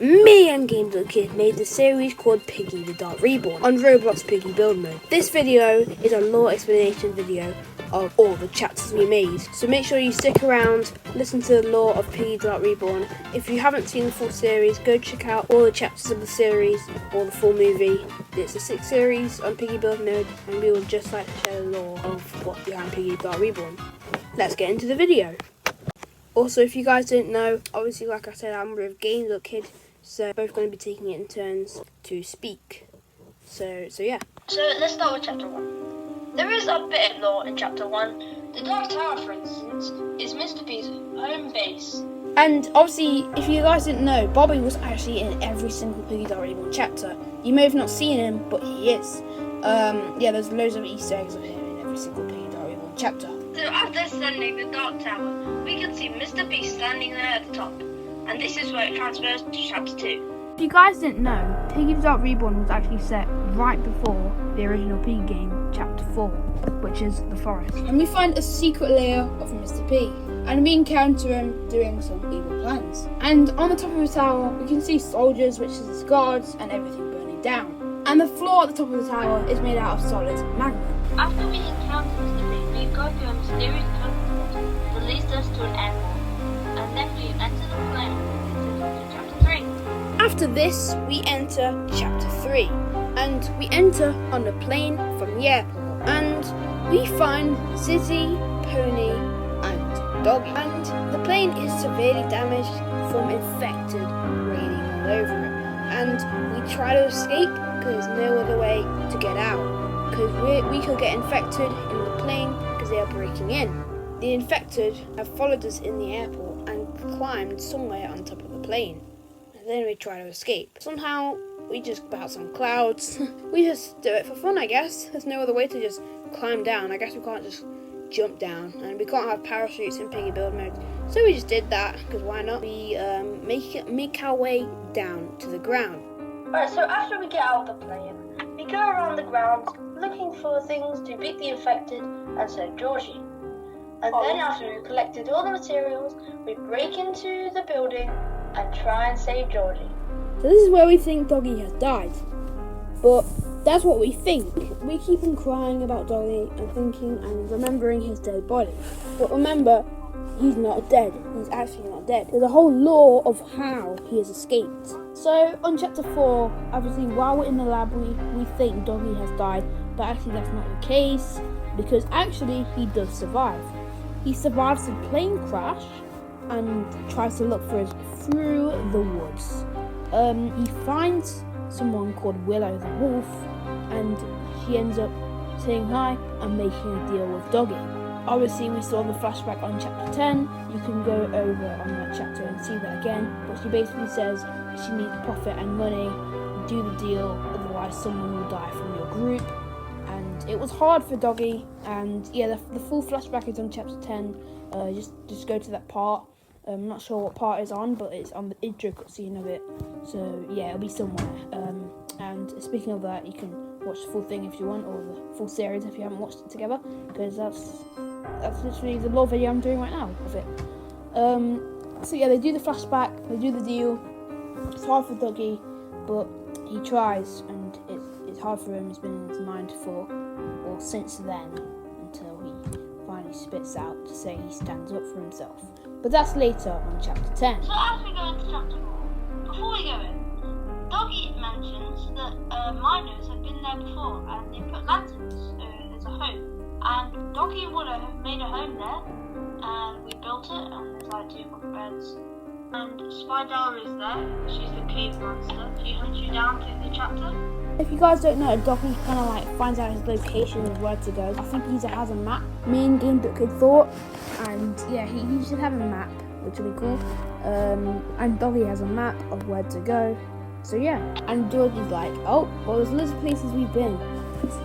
me and Gameduckkid made the series called Piggy the Dark Reborn on Roblox Piggy build mode. This video is a lore explanation video of all the chapters we made, so make sure you stick around, listen to the lore of Piggy the Dark Reborn. If you haven't seen the full series, go check out all the chapters of the series or the full movie. It's a 6 series on Piggy build mode, and we would just like to share the lore of what's behind Piggy the Dark Reborn. Let's get into the video. Also, if you guys didn't know, obviously, like I said, I'm with Gameduckkid, so we're both going to be taking it in turns to speak. So yeah. So let's start with chapter 1. There is a bit of lore in chapter 1. The Dark Tower, for instance, is Mr. P's home base. And obviously, if you guys didn't know, Bobby was actually in every single Piggy Dark Reborn chapter. You may have not seen him, but he is. Yeah, there's loads of Easter eggs of him in every single Piggy Dark Reborn chapter. So after ascending the Dark Tower, we can see Mr. P standing there at the top. And this is where it transfers to chapter 2. If you guys didn't know, Piggy the Dark Reborn was actually set right before the original Piggy game, chapter 4, which is the forest. And we find a secret lair of Mr. P, and we encounter him doing some evil plans. And on the top of the tower, we can see soldiers, which is his guards, and everything burning down. And the floor at the top of the tower is made out of solid magma. After we encounter Mr. P, we go through a mysterious tunnel that leads us to an airport. And then we enter the plane into chapter 3. After this, we enter chapter 3, and we enter on a plane from the airport, and we find Zizzy, Pony, and Doggy. And the plane is severely damaged from infected raining all over it, and we try to escape because there's no other way to get out, because we could get infected in the plane because they are breaking in. The infected have followed us in the airport and climbed somewhere on top of the plane. And then we try to escape. Somehow, we just bounce on clouds. We just do it for fun, I guess. There's no other way to just climb down. I guess we can't just jump down. And we can't have parachutes in Piggy build mode. So we just did that, because why not? We make our way down to the ground. Alright, so after we get out of the plane, we go around the ground looking for things to beat the infected and save Georgie. And then after we've collected all the materials, we break into the building and try and save Georgie. So this is where we think Doggy has died. But that's what we think. We keep on crying about Doggy and thinking and remembering his dead body. But remember, he's not dead. He's actually not dead. There's a whole lore of how he has escaped. So on chapter 4, obviously while we're in the lab, we think Doggy has died. But actually that's not the case, because actually he does survive. He survives the plane crash and tries to look for us through the woods. He finds someone called Willow the wolf, and she ends up saying hi and making a deal with Doggy. Obviously, we saw the flashback on chapter 10. You can go over on that chapter and see that again. But she basically says she needs profit and money, do the deal, otherwise someone will die from your group. And it was hard for Doggy, and yeah, the full flashback is on chapter 10. Just go to that part. I'm not sure what part it's on, but it's on the intro cutscene of it. So yeah, it'll be somewhere. And speaking of that, you can watch the full thing if you want, or the full series if you haven't watched it together, because that's literally the lore video I'm doing right now of it. So yeah, they do the flashback, they do the deal. It's hard for Doggy, but he tries, and it's hard for him. It's been in his mind since then, until he finally spits out to say he stands up for himself. But that's later on chapter 10. So as we go into chapter 4, before we go in, Doggy mentions that miners have been there before and they put lanterns as a home. And Doggy and Willow have made a home there, and we built it, and there's like 2 bunk beds. And Spydella is there. She's the cave monster. She hunts you down through the chapter. If you guys don't know, Doggy kind of like finds out his location and where to go. I think he has a map. Me and Gameduckkid thought, and yeah, he should have a map, which will be cool. And Doggy has a map of where to go. So yeah, and Georgie's like, oh, well, there's loads of places we've been,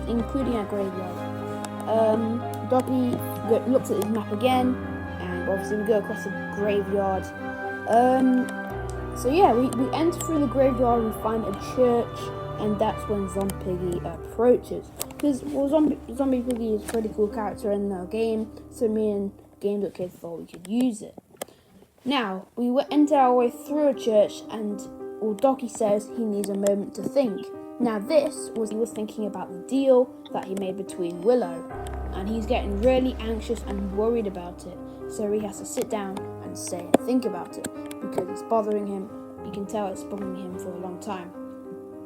including our graveyard. Doggy looks at his map again, and obviously we go across the graveyard. So yeah, we enter through the graveyard, we find a church, and that's when Zombie Piggy approaches. Because Zombie Piggy is a pretty cool character in the game, so me and Gameduckkid thought we could use it. Now, we enter our way through a church, and Doggy says he needs a moment to think. Now this was he was thinking about the deal that he made between Willow, and he's getting really anxious and worried about it. So he has to sit down and think about it because it's bothering him. You can tell it's bothering him for a long time.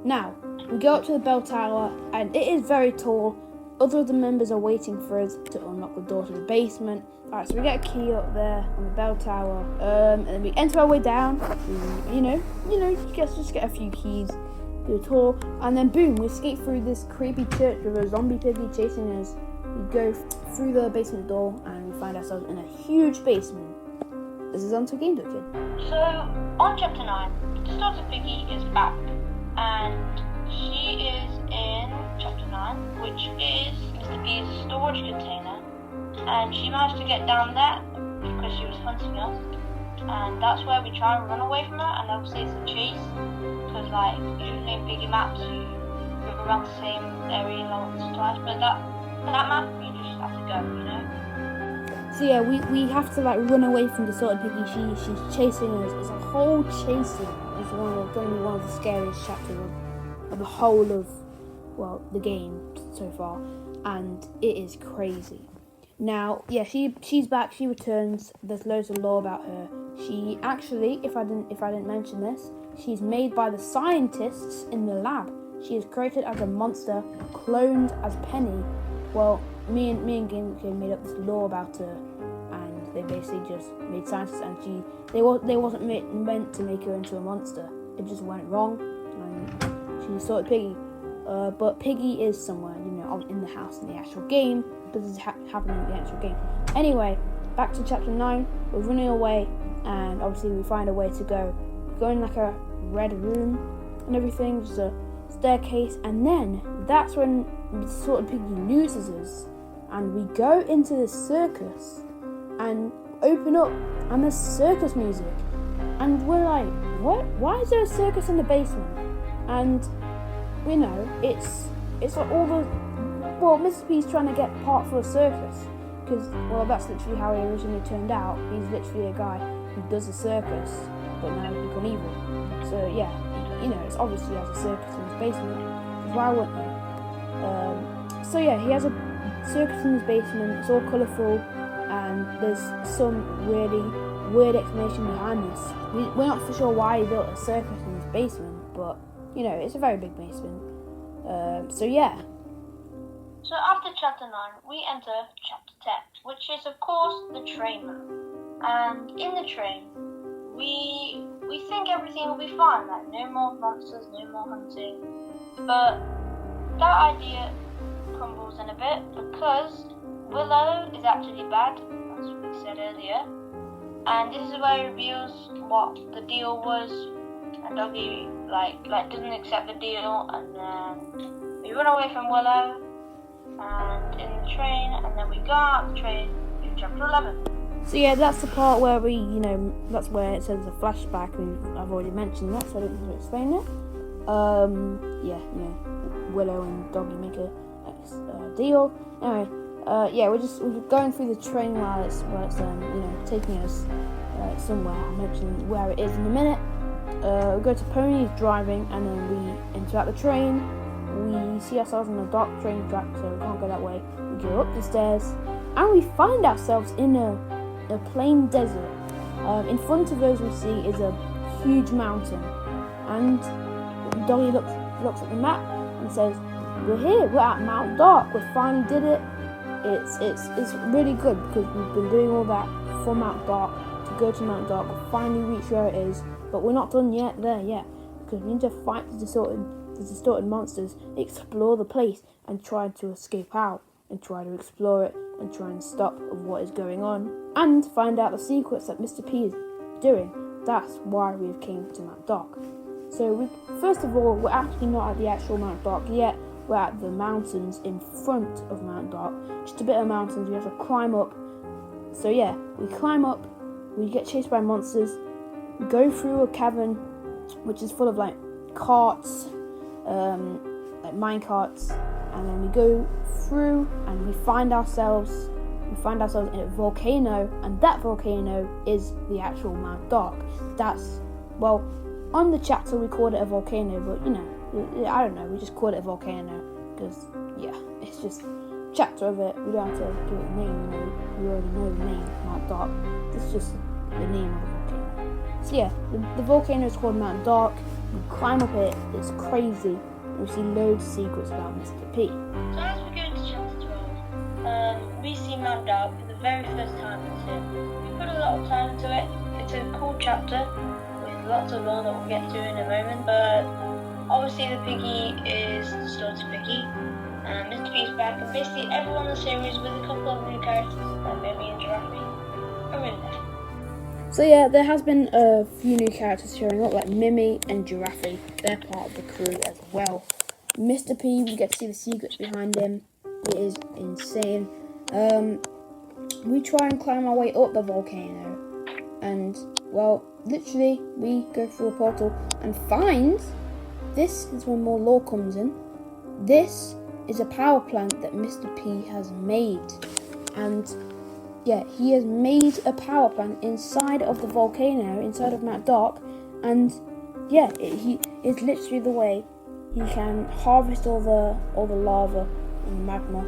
Now we go up to the bell tower, and it is very tall. Other of the members are waiting for us to unlock the door to the basement. Alright, so we get a key up there on the bell tower, and then we enter our way down. Just get a few keys, do a tour, and then boom, we escape through this creepy church with a zombie piggy chasing us. We go through the basement door, and we find ourselves in a huge basement. This is on to Gameduckkid. So, on chapter 9, the starter Piggy is back, and she is in chapter 9, which is Mr. P's storage container, and she managed to get down there because she was hunting us, and that's where we try and run away from her, and obviously it's a chase, because usually in Piggy maps you go around the same area once or twice, but that map you just have to go, So yeah, we have to run away from the sorted Piggy. She's chasing us. It's a whole chasing. It's going to be one of the scariest chapters of the whole of the game so far, and it is crazy. Now, yeah, she's back. She returns. There's loads of lore about her. She actually, if I didn't mention this, she's made by the scientists in the lab. She is created as a monster, cloned as Penny. Well, me and Gameduckkid made up this lore about her, and they basically just made scientists, and they wasn't meant to make her into a monster. It just went wrong, and she sorted Piggy. But Piggy is somewhere, in the house in the actual game. But this is happening in the actual game. Anyway, back to chapter 9. We're running away, and obviously we find a way to go. We go in a red room and everything, just a staircase, and then that's when sort of Piggy loses us, and we go into the circus and open up, and there's circus music, and we're like, what? Why is there a circus in the basement? And it's like all the Mr. P's trying to get part for a circus, because that's literally how he originally turned out. He's literally a guy who does a circus, but now he's become evil. So yeah, it's obviously he has a circus in his basement. Why wouldn't he? So yeah, he has a circus in his basement. It's all colourful, and there's some really weird explanation behind this. We're not for sure why he built a circus in his basement, but it's a very big basement. So yeah. So after chapter 9, we enter chapter 10, which is of course the train map. And in the train, we think everything will be fine, no more monsters, no more hunting. But that idea crumbles in a bit because Willow is actually bad, as we said earlier. And this is where he reveals what the deal was, and Doggy doesn't accept the deal, and then we run away from Willow and in the train, and then we go out the train to chapter 11. So yeah, that's the part where that's where it says the flashback. I've already mentioned that, so I don't need to explain it. Willow and Doggy make a deal. Anyway, we're going through the train while it's taking us somewhere. I'll mention where it is in a minute. We go to Pony's driving, and then we interact the train. We see ourselves on a dark train track, so we can't go that way. We go up the stairs, and we find ourselves in a plain desert. In front of us, we see is a huge mountain, and Doggy looks at the map and says, "We're here. We're at Mount Dark. We finally did it. It's really good because we've been doing all that for Mount Dark to go to Mount Dark. We finally reached where it is, but we're not done yet because we need to fight the distorted monsters, explore the place, and try to escape out, and try to explore it, and try and stop what is going on, and find out the secrets that Mr. P is doing. That's why we have came to Mount Dark." So first of all, we're actually not at the actual Mount Dark yet. We're at the mountains in front of Mount Dark. Just a bit of mountains we have to climb up. So yeah, we climb up, we get chased by monsters, we go through a cavern which is full of carts, mine carts, and then we go through and we find ourselves in a volcano, and that volcano is the actual Mount Dark. On the chapter we called it a volcano, but you know, I don't know, we just called it a volcano because yeah, it's just chapter of it. We don't have to give it a name, you know, we already know the name, Mount Dark. It's just the name of the volcano. So yeah, the volcano is called Mount Dark. We climb up it, it's crazy, and we see loads of secrets about Mr. P. So as we go into chapter 12, we see Mount Dark for the very first time it's here. We put a lot of time into it. It's a cool chapter with lots of lore that we'll get to in a moment, but obviously the Piggy is the Distorted Piggy, and Mr. P's back, and basically everyone in the series with a couple of new characters, like Mimi and Giraffe, are in there. So yeah, there has been a few new characters showing up, like Mimi and Giraffe. They're part of the crew as well. Mr. P, we get to see the secrets behind him. It is insane. We try and climb our way up the volcano, and well, literally, we go through a portal and find. This is when more lore comes in. This is a power plant that Mr. P has made, and yeah, he has made a power plant inside of the volcano, inside of Mount Dark, and yeah, it's literally the way he can harvest all the lava and magma,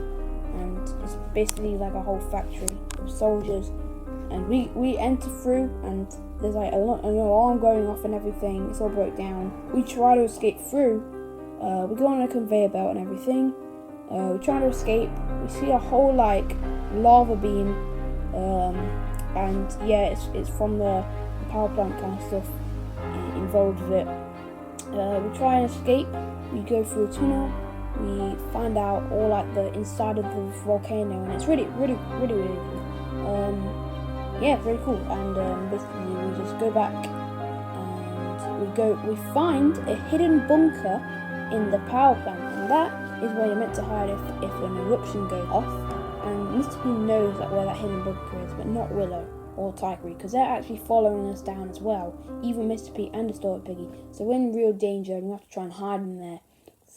and it's basically like a whole factory of soldiers. And we enter through, and there's like an alarm going off and everything. It's all broke down. We try to escape through. We go on a conveyor belt and everything. We try to escape. We see a whole like lava beam. And yeah, it's from the power plant kind of stuff involved with it. We try and escape. We go through a tunnel. We find out all like the inside of the volcano, and it's really cool. Yeah, very cool. And basically we just go back and we find a hidden bunker in the power plant, and that is where you're meant to hide if an eruption goes off. And Mr. P knows where that hidden bunker is, but not Willow or Tigray, because they're actually following us down as well, even Mr. P and Distorted Piggy. So we're in real danger, and we have to try and hide in there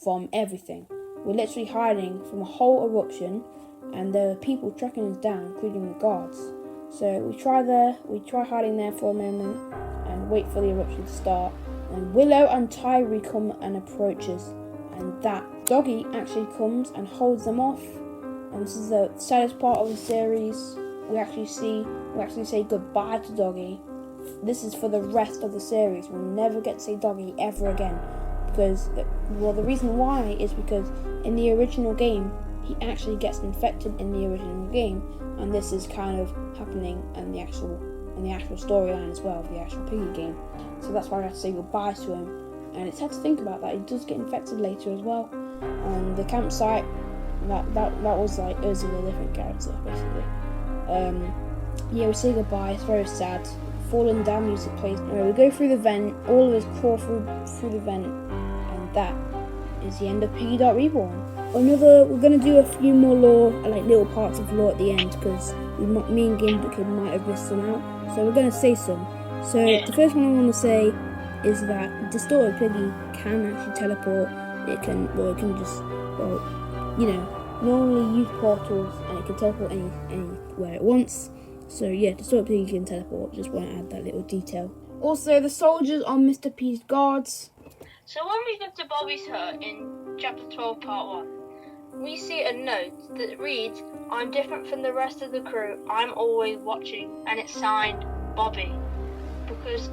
from everything. We're literally hiding from a whole eruption, and there are people tracking us down, including the guards. So we try hiding there for a moment and wait for the eruption to start. And Willow and Tigray come and approach us, and that Doggy actually comes and holds them off. And this is the saddest part of the series. We actually say goodbye to Doggy. This is for the rest of the series. We'll never get to say Doggy ever again, because the reason why is because in the original game he actually gets infected in the original game, and this is kind of happening in the actual storyline as well of the actual Piggy game. So that's why I have to say goodbye to him. And it's hard to think about that. He does get infected later as well. And the campsite, that was like Ursula, a different character basically. Yeah, we say goodbye. It's very sad. Falling down music plays. We go through the vent. All of us crawl through the vent, and that is the end of Piggy Reborn. We're gonna do a few more lore, like little parts of lore at the end, because me and Gameduckkid might have missed some out. So we're gonna say some. So the first one I want to say is that Distorted Piggy can actually teleport. It can just, normally use portals, and it can teleport anywhere it wants. So yeah, Distorted Piggy can teleport. Just want to add that little detail. Also, the soldiers are Mr. P's guards. So when we get to Bobby's hut in chapter 12 part 1, we see a note that reads, "I'm different from the rest of the crew, I'm always watching," and it's signed Bobby. Because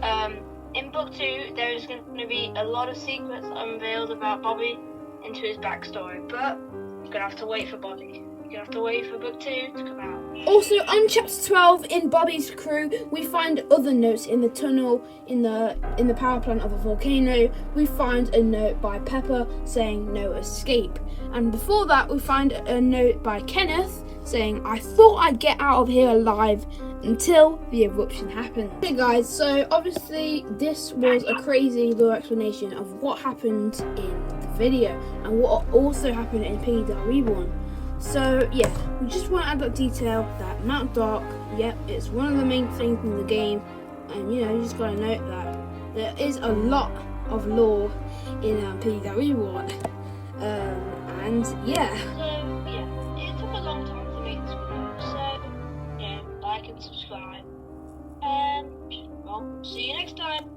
in book 2 there is going to be a lot of secrets unveiled about Bobby into his backstory, but you're going to have to wait for Bobby. You're going to have to wait for book 2 to come out. Also, on chapter 12, in Bobby's crew, we find other notes in the tunnel, in the power plant of a volcano. We find a note by Pepper saying no escape. And before that, we find a note by Kenneth saying, "I thought I'd get out of here alive until the eruption happened." Okay guys, so obviously this was a crazy little explanation of what happened in the video and what also happened in Piggy Reborn. So yeah, we just want to add that detail that Mount Dark, yep, it's one of the main things in the game, and you just gotta note that there is a lot of lore in Piggy Reborn, and yeah. So yeah, it took a long time to make this video, so yeah, like and subscribe, and well, see you next time.